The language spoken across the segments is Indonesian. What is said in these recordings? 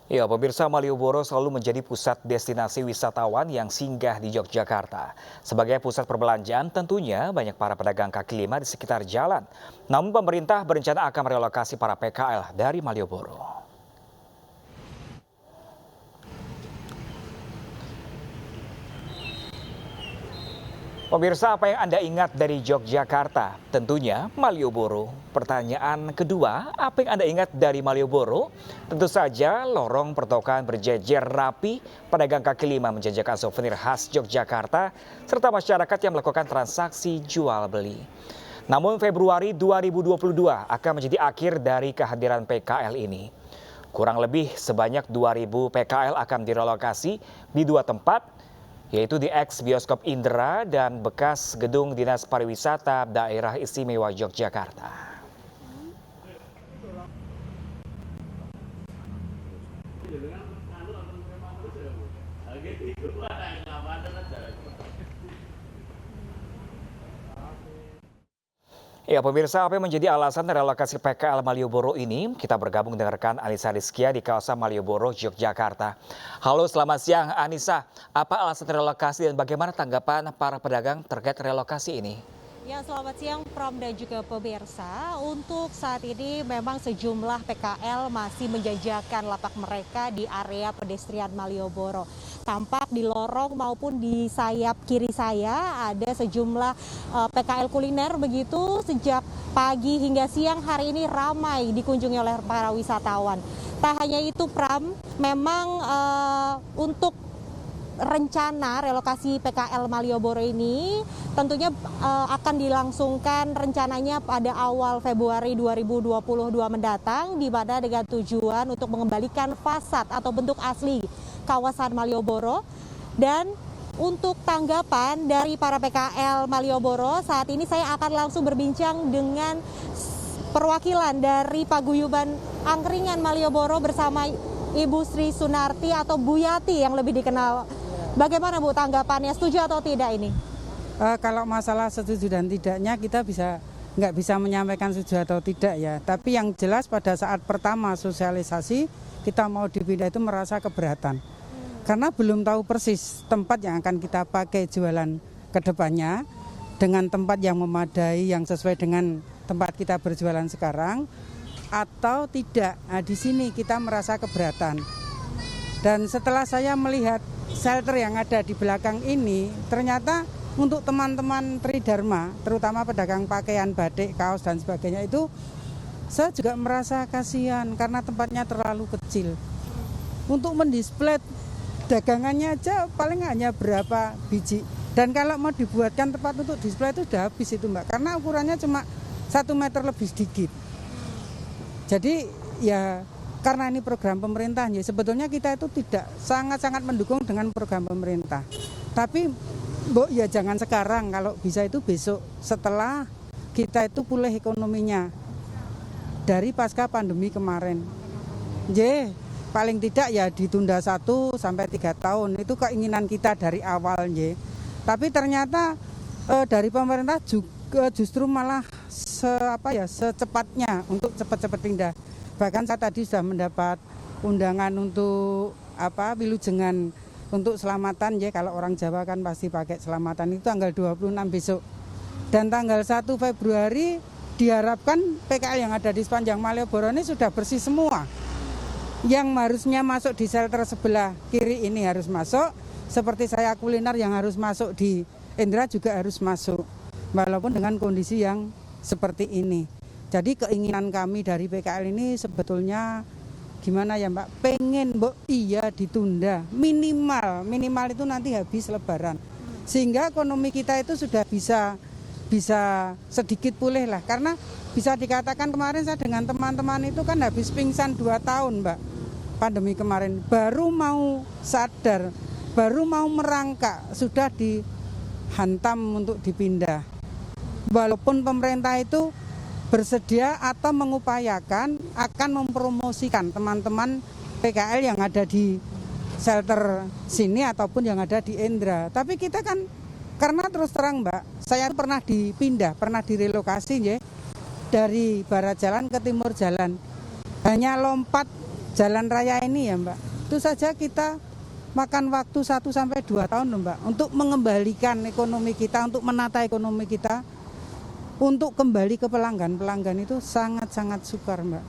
Ya, pemirsa, Malioboro selalu menjadi pusat destinasi wisatawan yang singgah di Yogyakarta. Sebagai pusat perbelanjaan, tentunya banyak para pedagang kaki lima di sekitar jalan. Namun pemerintah berencana akan merelokasi para PKL dari Malioboro. Pemirsa, apa yang Anda ingat dari Yogyakarta? Tentunya Malioboro. Pertanyaan kedua, apa yang Anda ingat dari Malioboro? Tentu saja lorong pertokoan berjejer rapi, pedagang kaki lima menjajakan souvenir khas Yogyakarta, serta masyarakat yang melakukan transaksi jual beli. Namun Februari 2022 akan menjadi akhir dari kehadiran PKL ini. Kurang lebih sebanyak 2.000 PKL akan direlokasi di dua tempat, yaitu di eks bioskop Indra dan bekas gedung Dinas Pariwisata Daerah Istimewa Yogyakarta. Ya, pemirsa, apa yang menjadi alasan relokasi PKL Malioboro ini? Kita bergabung dengan rekan Anissa Rizkia di kawasan Malioboro, Yogyakarta. Halo, selamat siang Anissa. Apa alasan relokasi dan bagaimana tanggapan para pedagang terkait relokasi ini? Ya, selamat siang Pram dan juga pemirsa. Untuk saat ini memang sejumlah PKL masih menjajakan lapak mereka di area pedestrian Malioboro. Tampak di lorong maupun di sayap kiri saya ada sejumlah PKL kuliner begitu sejak pagi hingga siang hari ini ramai dikunjungi oleh para wisatawan. Tak hanya itu Pram, memang untuk rencana relokasi PKL Malioboro ini tentunya akan dilangsungkan rencananya pada awal Februari 2022 mendatang, di mana dengan tujuan untuk mengembalikan fasad atau bentuk asli kawasan Malioboro. Dan untuk tanggapan dari para PKL Malioboro, saat ini saya akan langsung berbincang dengan perwakilan dari Paguyuban Angkringan Malioboro bersama Ibu Sri Sunarti atau Bu Yati yang lebih dikenal. Bagaimana Bu tanggapannya, setuju atau tidak ini? Kalau masalah setuju dan tidaknya kita nggak bisa menyampaikan setuju atau tidak ya. Tapi yang jelas pada saat pertama sosialisasi kita mau dipindah itu merasa keberatan. Karena belum tahu persis tempat yang akan kita pakai jualan ke depannya dengan tempat yang memadai yang sesuai dengan tempat kita berjualan sekarang atau tidak. Nah, di sini kita merasa keberatan. Dan setelah saya melihat shelter yang ada di belakang ini, ternyata untuk teman-teman Tridharma, terutama pedagang pakaian batik, kaos dan sebagainya itu, saya juga merasa kasihan karena tempatnya terlalu kecil. Untuk mendisplay dagangannya aja paling hanya berapa biji. Dan kalau mau dibuatkan tempat untuk display itu sudah habis itu Mbak, karena ukurannya cuma 1 meter lebih sedikit. Jadi ya karena ini program pemerintah, ya sebetulnya kita itu tidak sangat-sangat mendukung dengan program pemerintah. Tapi ya jangan sekarang, kalau bisa itu besok setelah kita itu pulih ekonominya dari pasca pandemi kemarin. Paling tidak ya ditunda 1 sampai 3 tahun, itu keinginan kita dari awal. Tapi ternyata dari pemerintah juga justru malah secepatnya untuk cepat-cepat pindah. Bahkan saya tadi sudah mendapat undangan untuk wilujengan untuk selamatan kalau orang Jawa kan pasti pakai selamatan itu tanggal 26 besok. Dan tanggal 1 Februari diharapkan PKL yang ada di sepanjang Malioboro ini sudah bersih semua. Yang harusnya masuk di shelter sebelah kiri ini harus masuk, seperti saya kuliner yang harus masuk di Indra juga harus masuk. Walaupun dengan kondisi yang seperti ini. Jadi keinginan kami dari PKL ini sebetulnya gimana ya Mbak, pengen ditunda minimal itu nanti habis Lebaran, sehingga ekonomi kita itu sudah bisa sedikit pulih lah. Karena bisa dikatakan kemarin saya dengan teman-teman itu kan habis pingsan 2 tahun Mbak, pandemi kemarin, baru mau sadar, baru mau merangkak sudah dihantam untuk dipindah. Walaupun pemerintah itu bersedia atau mengupayakan akan mempromosikan teman-teman PKL yang ada di shelter sini ataupun yang ada di Indra. Tapi kita kan karena terus terang Mbak, saya pernah dipindah, pernah direlokasi dari barat jalan ke timur jalan. Hanya lompat jalan raya ini ya Mbak. Itu saja kita makan waktu 1 sampai 2 tahun loh Mbak, untuk mengembalikan ekonomi kita, untuk menata ekonomi kita, untuk kembali ke pelanggan. Pelanggan itu sangat-sangat sukar Mbak.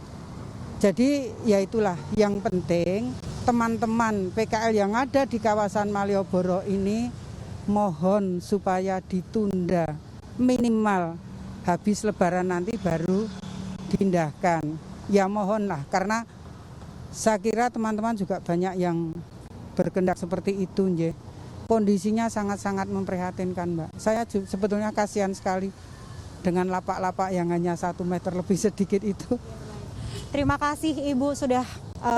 Jadi ya itulah yang penting, teman-teman PKL yang ada di kawasan Malioboro ini mohon supaya ditunda minimal habis Lebaran nanti baru diindahkan. Ya mohonlah, karena saya kira teman-teman juga banyak yang berkendak seperti itu, nje. Kondisinya sangat-sangat memprihatinkan, Mbak. Saya sebetulnya kasihan sekali dengan lapak-lapak yang hanya 1 meter lebih sedikit itu. Terima kasih Ibu sudah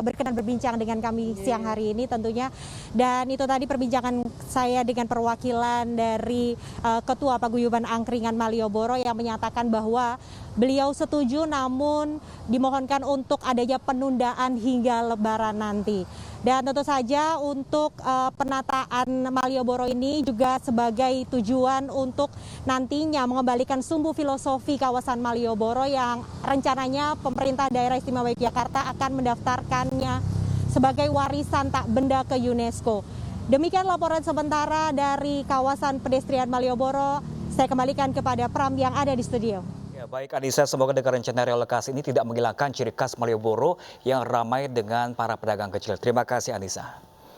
berkenan berbincang dengan kami siang hari ini tentunya. Dan itu tadi perbincangan saya dengan perwakilan dari Ketua Paguyuban Angkringan Malioboro yang menyatakan bahwa beliau setuju namun dimohonkan untuk adanya penundaan hingga Lebaran nanti. Dan tentu saja untuk penataan Malioboro ini juga sebagai tujuan untuk nantinya mengembalikan sumbu filosofi kawasan Malioboro yang rencananya pemerintah daerah istimewa Yogyakarta akan mendaftarkannya sebagai warisan tak benda ke UNESCO. Demikian laporan sementara dari kawasan pedestrian Malioboro. Saya kembalikan kepada Pram yang ada di studio. Ya, baik Anissa, semoga dengan rencana relokasi ini tidak menghilangkan ciri khas Malioboro yang ramai dengan para pedagang kecil. Terima kasih Anissa.